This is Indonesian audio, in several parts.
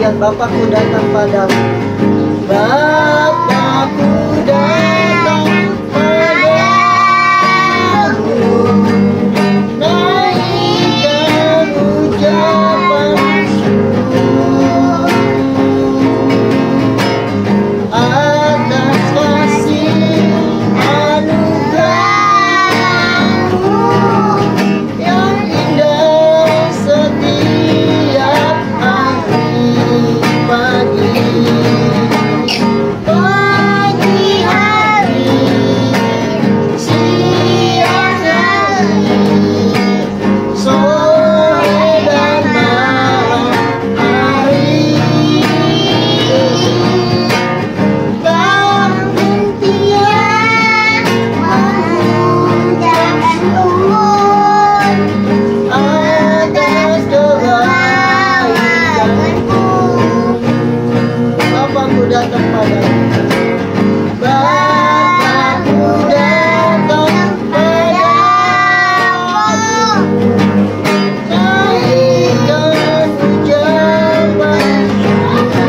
pujian. Bapakku datang padamu, Bapakku datang padamu, naikkan ucapan syukur atas kasih anugerah-Mu yang indah setiap hari. Pagi hari, siang hari, sore dan malam hari, tak hentian mengucap syukur atas kebaikan-Mu. Bapakku datang padamu, Bapakku datang padamu, naikkan ucapan syukur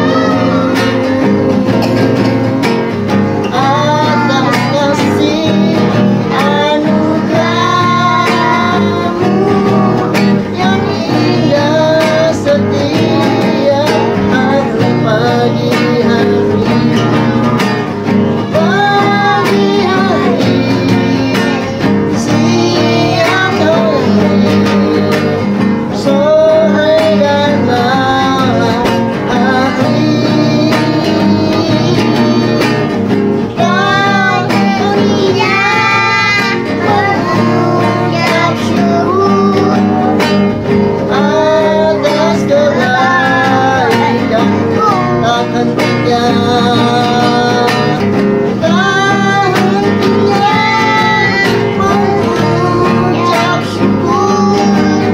atas kasih anugerah-Mu yang indah setiap hari. Pagi hari, siang hari, sore dan malam hari, tak hentian mengucap syukur atas kebaikan-Mu. Tak hentian mengucap syukur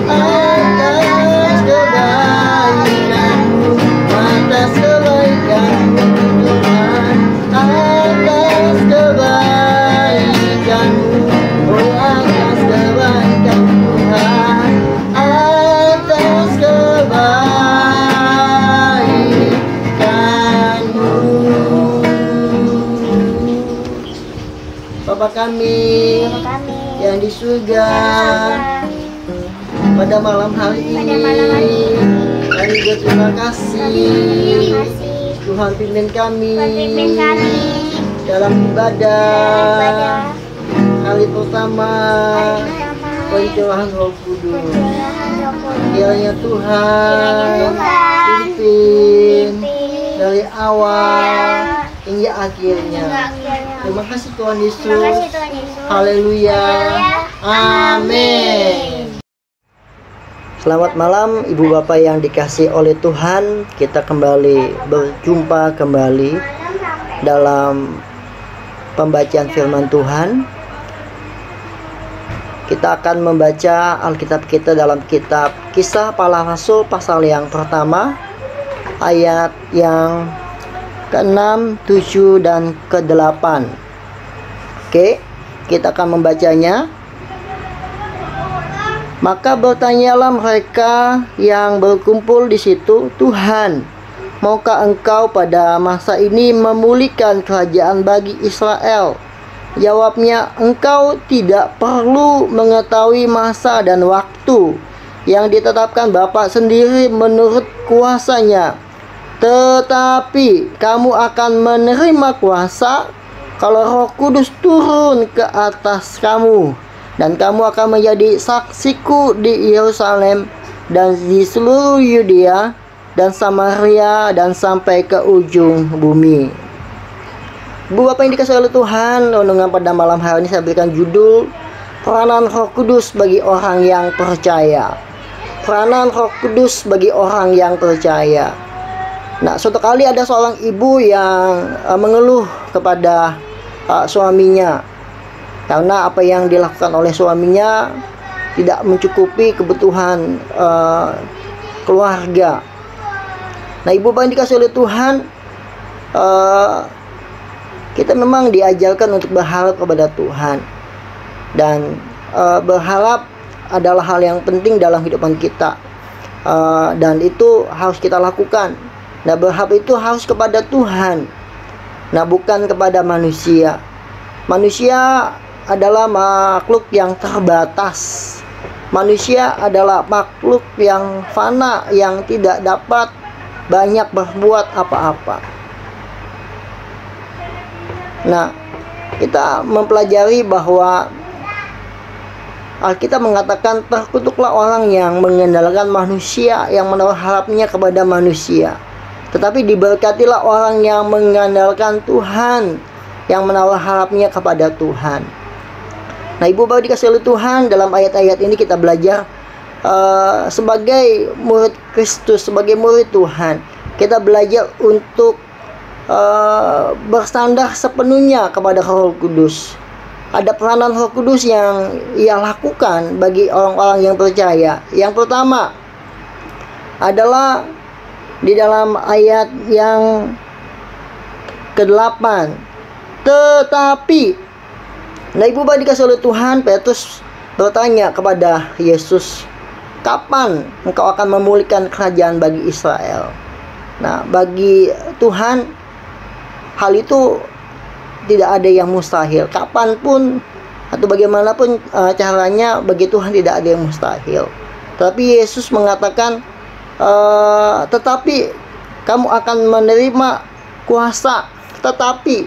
atas kebaikan-Mu, atas kebaikan-Mu Tuhan, atas kebaikan-Mu, oh atas kebaikan Tuhan, atas kebaikan-Mu. Bapa kami yang di surga, pada malam hari ini kami berterima kasih Tuhan pimpin kami dalam ibadah hari pertama pencurahan Roh Kudus. Kiranya Tuhan pimpin dari awal hingga akhirnya. Terima kasih Tuhan Yesus. Haleluya. Amin. Selamat malam Ibu Bapak yang dikasihi oleh Tuhan. Kita kembali berjumpa kembali dalam pembacaan firman Tuhan. Kita akan membaca Alkitab kita dalam kitab Kisah Para Rasul pasal yang pertama, ayat yang ke-6, 7, dan ke-8. Oke, kita akan membacanya. Maka bertanyalah mereka yang berkumpul di situ, Tuhan, maukah Engkau pada masa ini memulihkan kerajaan bagi Israel? Jawabnya, Engkau tidak perlu mengetahui masa dan waktu yang ditetapkan Bapa sendiri menurut kuasanya. Tetapi kamu akan menerima kuasa kalau Roh Kudus turun ke atas kamu, dan kamu akan menjadi saksiku di Yerusalem dan di seluruh Yudea dan Samaria dan sampai ke ujung bumi. Bu Bapak yang dikasihi oleh Tuhan, renungan pada malam hari ini saya berikan judul Peranan Roh Kudus bagi orang yang percaya. Peranan Roh Kudus bagi orang yang percaya. Nah, suatu kali ada seorang ibu yang mengeluh kepada suaminya karena apa yang dilakukan oleh suaminya tidak mencukupi kebutuhan keluarga. Nah, Ibu Bapak yang dikasihi oleh Tuhan, kita memang diajarkan untuk berharap kepada Tuhan, dan berharap adalah hal yang penting dalam kehidupan kita. Dan itu harus kita lakukan. Nah, berharap itu harus kepada Tuhan, nah bukan kepada manusia. Manusia adalah makhluk yang terbatas. Manusia adalah makhluk yang fana, yang tidak dapat banyak berbuat apa-apa. Nah, kita mempelajari bahwa Alkitab mengatakan, terkutuklah orang yang mengandalkan manusia, yang menaruh harapnya kepada manusia. Tetapi diberkatilah orang yang mengandalkan Tuhan, yang menaruh harapnya kepada Tuhan. Nah, Ibu Bapak dikasih oleh Tuhan, dalam ayat-ayat ini kita belajar sebagai murid Kristus, sebagai murid Tuhan, kita belajar untuk bersandar sepenuhnya kepada Roh Kudus. Ada peranan Roh Kudus yang Ia lakukan bagi orang-orang yang percaya. Yang pertama adalah di dalam ayat yang ke-8. Tetapi, nah Ibu Bapak dikasih oleh Tuhan, Petrus bertanya kepada Yesus, kapan engkau akan memulihkan kerajaan bagi Israel? Nah, bagi Tuhan hal itu tidak ada yang mustahil. Kapanpun atau bagaimanapun caranya, bagi Tuhan tidak ada yang mustahil. Tetapi Yesus mengatakan, tetapi kamu akan menerima kuasa. Tetapi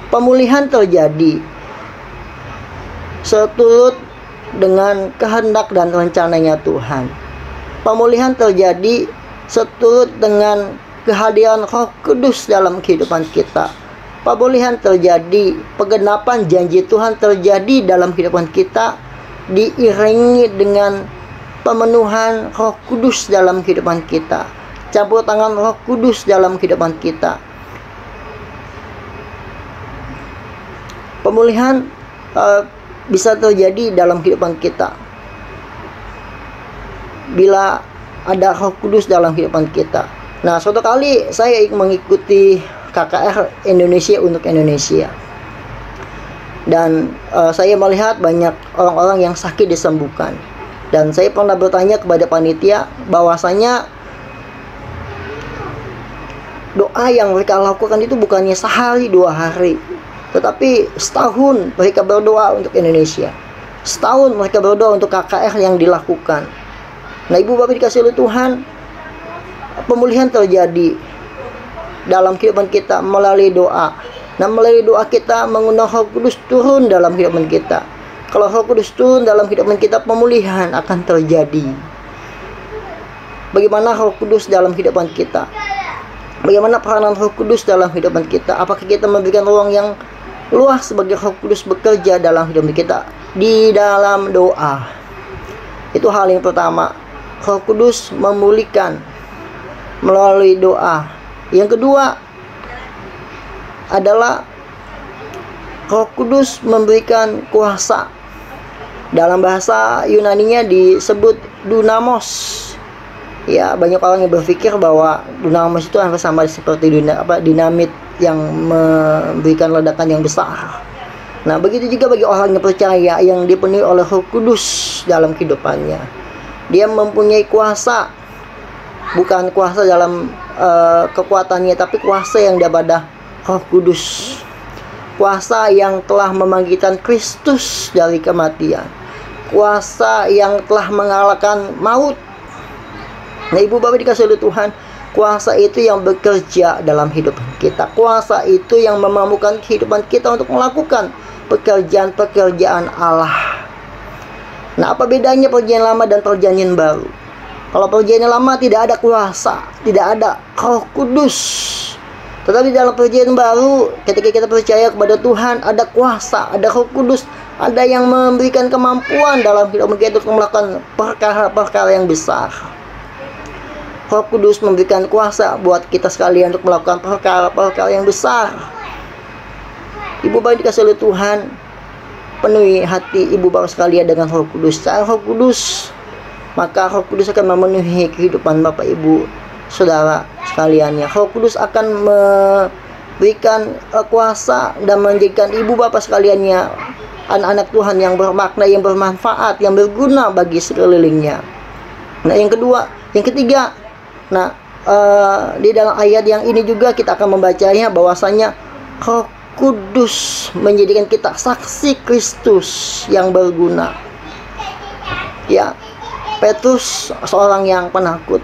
pemulihan terjadi seturut dengan kehendak dan rencananya Tuhan. Pemulihan terjadi seturut dengan kehadiran Roh Kudus dalam kehidupan kita. Pemulihan terjadi, penggenapan janji Tuhan terjadi dalam kehidupan kita, diiringi dengan pemenuhan Roh Kudus dalam kehidupan kita, campur tangan Roh Kudus dalam kehidupan kita. Pemulihan bisa terjadi dalam kehidupan kita bila ada Roh Kudus dalam kehidupan kita. Nah, suatu kali saya mengikuti KKR Indonesia untuk Indonesia, dan saya melihat banyak orang-orang yang sakit disembuhkan. Dan saya pernah bertanya kepada panitia bahwasanya doa yang mereka lakukan itu bukannya sehari 2 hari, tetapi setahun mereka berdoa untuk Indonesia. Setahun mereka berdoa untuk KKR yang dilakukan. Nah, Ibu Bapak dikasih oleh Tuhan, pemulihan terjadi dalam kehidupan kita melalui doa. Nah, melalui doa kita mengundang Roh Kudus turun dalam kehidupan kita. Kalau Roh Kudus turun dalam kehidupan kita, pemulihan akan terjadi. Bagaimana Roh Kudus dalam kehidupan kita? Bagaimana peranan Roh Kudus dalam kehidupan kita? Apakah kita memberikan ruang yang luas sebagai Roh Kudus bekerja dalam hidup kita? Di dalam doa. Itu hal yang pertama. Roh Kudus memulihkan melalui doa. Yang kedua adalah Roh Kudus memberikan kuasa. Dalam bahasa Yunaninya disebut dunamos. Ya, banyak orang yang berpikir bahwa dunamos itu hampir sama seperti dinamit yang memberikan ledakan yang besar. Nah, begitu juga bagi orang yang percaya, yang dipenuhi oleh Roh Kudus dalam kehidupannya. Dia mempunyai kuasa, bukan kuasa dalam kekuatannya, tapi kuasa yang daripada Roh Kudus. Kuasa yang telah membangkitkan Kristus dari kematian. Kuasa yang telah mengalahkan maut. Nah, Ibu Bapak dikasih oleh Tuhan, kuasa itu yang bekerja dalam hidup kita. Kuasa itu yang memampukan kehidupan kita untuk melakukan pekerjaan-pekerjaan Allah. Nah, apa bedanya perjanjian lama dan perjanjian baru? Kalau perjanjian lama tidak ada kuasa, tidak ada Roh Kudus. Tetapi dalam perjanjian baru, ketika kita percaya kepada Tuhan, ada kuasa, ada Roh Kudus, ada yang memberikan kemampuan dalam hidup kita untuk melakukan perkara-perkara yang besar. Roh Kudus memberikan kuasa buat kita sekalian untuk melakukan perkara-perkara yang besar. Ibu Bapak dikasih oleh Tuhan, penuhi hati Ibu Bapak sekalian dengan Roh Kudus. Secara Roh Kudus, maka Roh Kudus akan memenuhi kehidupan Bapak Ibu Saudara sekaliannya. Roh Kudus akan memberikan kuasa dan menjadikan Ibu Bapak sekaliannya anak-anak Tuhan yang bermakna, yang bermanfaat, yang berguna bagi sekelilingnya. Nah, yang ketiga, nah di dalam ayat yang ini juga kita akan membacanya bahwasanya Roh Kudus menjadikan kita saksi Kristus yang berguna. Ya, Petrus seorang yang penakut,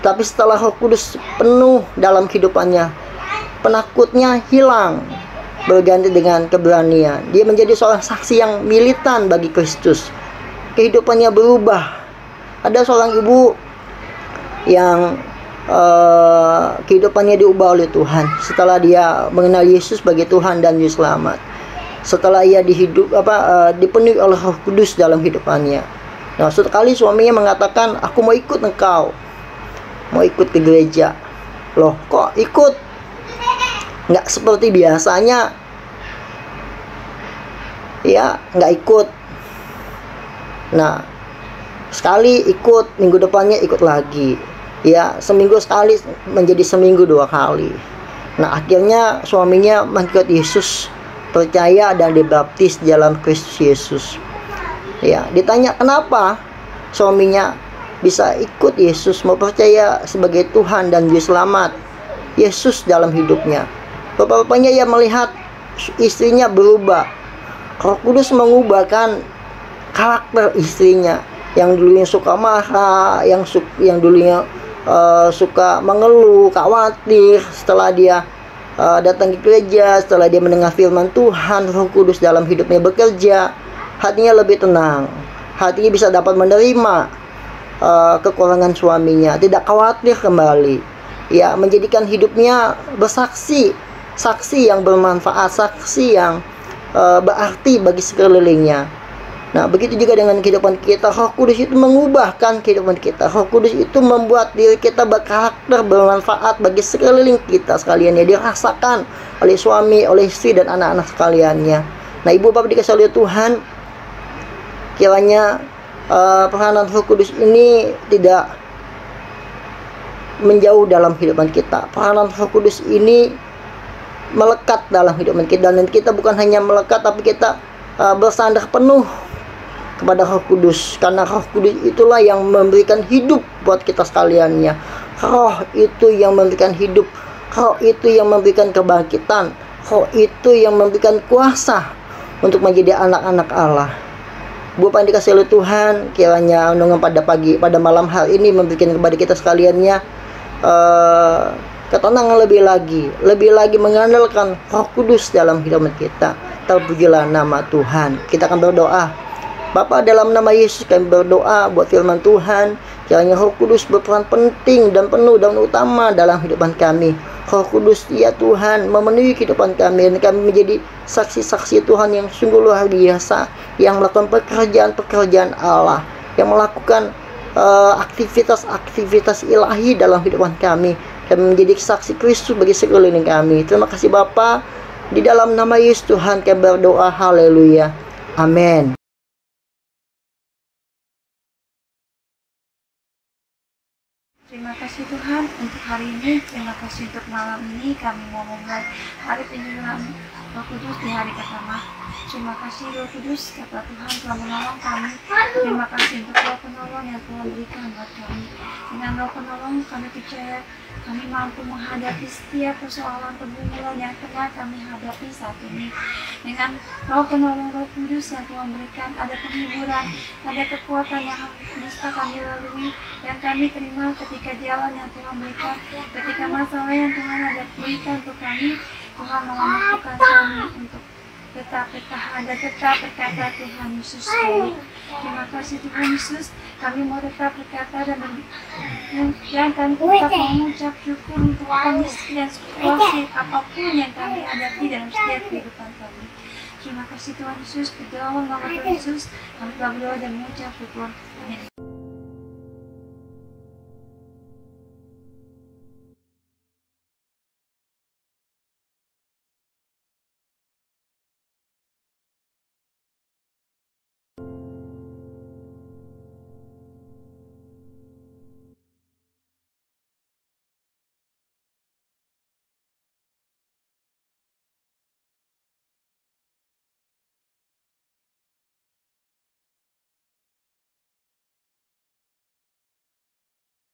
tapi setelah Roh Kudus penuh dalam kehidupannya, penakutnya hilang, berganti dengan keberanian. Dia menjadi seorang saksi yang militan bagi Kristus. Kehidupannya berubah. Ada seorang ibu yang kehidupannya diubah oleh Tuhan setelah dia mengenal Yesus sebagai Tuhan dan Juru Selamat. Setelah ia dipenuhi oleh Roh Kudus dalam hidupannya. Nah, suatu kali suaminya mengatakan, "Aku mau ikut engkau, mau ikut ke gereja." Loh, kok ikut? Nggak seperti biasanya. Ya, nggak ikut. Nah, sekali ikut, minggu depannya ikut lagi. Ya, seminggu sekali menjadi seminggu 2 kali. Nah, akhirnya suaminya mengikut Yesus, percaya dan dibaptis dalam Kristus Yesus. Ya, ditanya kenapa suaminya bisa ikut Yesus, mau percaya sebagai Tuhan dan Juru Selamat Yesus dalam hidupnya. Bapak-bapaknya ia melihat istrinya berubah. Roh Kudus mengubahkan karakter istrinya yang dulunya suka marah, yang dulunya suka mengeluh, khawatir. Setelah dia datang ke gereja, setelah dia mendengar firman Tuhan, Roh Kudus dalam hidupnya bekerja, hatinya lebih tenang, hatinya bisa dapat menerima kekurangan suaminya, tidak khawatir kembali. Ya, menjadikan hidupnya bersaksi, saksi yang bermanfaat, saksi yang berarti bagi sekelilingnya. Nah, begitu juga dengan kehidupan kita. Roh Kudus itu mengubahkan kehidupan kita. Roh Kudus itu membuat diri kita berkarakter, bermanfaat bagi sekeliling kita sekalian. Ya, dirasakan oleh suami, oleh istri, dan anak-anak sekaliannya. Nah, ibu bapak dikasih oleh Tuhan, kiranya peranan Roh Kudus ini tidak menjauh dalam kehidupan kita. Peranan Roh Kudus ini melekat dalam kehidupan kita, dan kita bukan hanya melekat, tapi kita bersandar penuh kepada Roh Kudus, karena Roh Kudus itulah yang memberikan hidup buat kita sekaliannya. Roh itu yang memberikan hidup, Roh itu yang memberikan kebangkitan, Roh itu yang memberikan kuasa untuk menjadi anak-anak Allah. Bapak yang dikasih oleh Tuhan, kiranya renungan pada malam hari ini memberikan kepada kita sekaliannya ketenangan lebih lagi mengandalkan Roh Kudus dalam hidup kita. Terpujilah nama Tuhan. Kita akan berdoa. Bapa, dalam nama Yesus kami berdoa buat firman Tuhan, kiranya Roh Kudus berperan penting dan penuh dan utama dalam kehidupan kami. Roh Kudus, ya Tuhan, memenuhi kehidupan kami, dan kami menjadi saksi-saksi Tuhan yang sungguh luar biasa, yang melakukan pekerjaan-pekerjaan Allah, yang melakukan aktivitas-aktivitas ilahi dalam kehidupan kami. Kami menjadi saksi Kristus bagi sekeliling kami. Terima kasih Bapa. Di dalam nama Yesus Tuhan kami berdoa. Haleluya. Amin. Terima kasih Tuhan untuk hari ini. Terima kasih untuk malam ini. Kami mau memulai hari penyuluhan Roh Kudus di hari pertama. Terima kasih Roh Kudus, kata Tuhan telah menolong kami. Terima kasih untuk Roh Penolong yang Tuhan berikan buat kami. Dengan Roh Penolong kami percaya kami mampu menghadapi setiap persoalan pergumulan yang tengah kami hadapi saat ini. Dengan Roh Penolong Roh Kudus yang Tuhan berikan, ada penghiburan, ada kekuatan yang bisa kami lalui, yang kami terima ketika jalan yang Tuhan berikan, ketika masalah yang Tuhan ada berikan untuk kami. Tuhan memampukan kami untuk tetap berkata Tuhan Yesus baik. Terima kasih Tuhan Yesus, kami mau tetap berkata dan kami tetap mengucap syukur untuk kondisi dan situasi apapun yang kami hadapi dalam setiap kehidupan kami. Terima kasih Tuhan Yesus, berdoa nama Tuhan Yesus, kami telah berdoa dan mengucap syukur. Amin.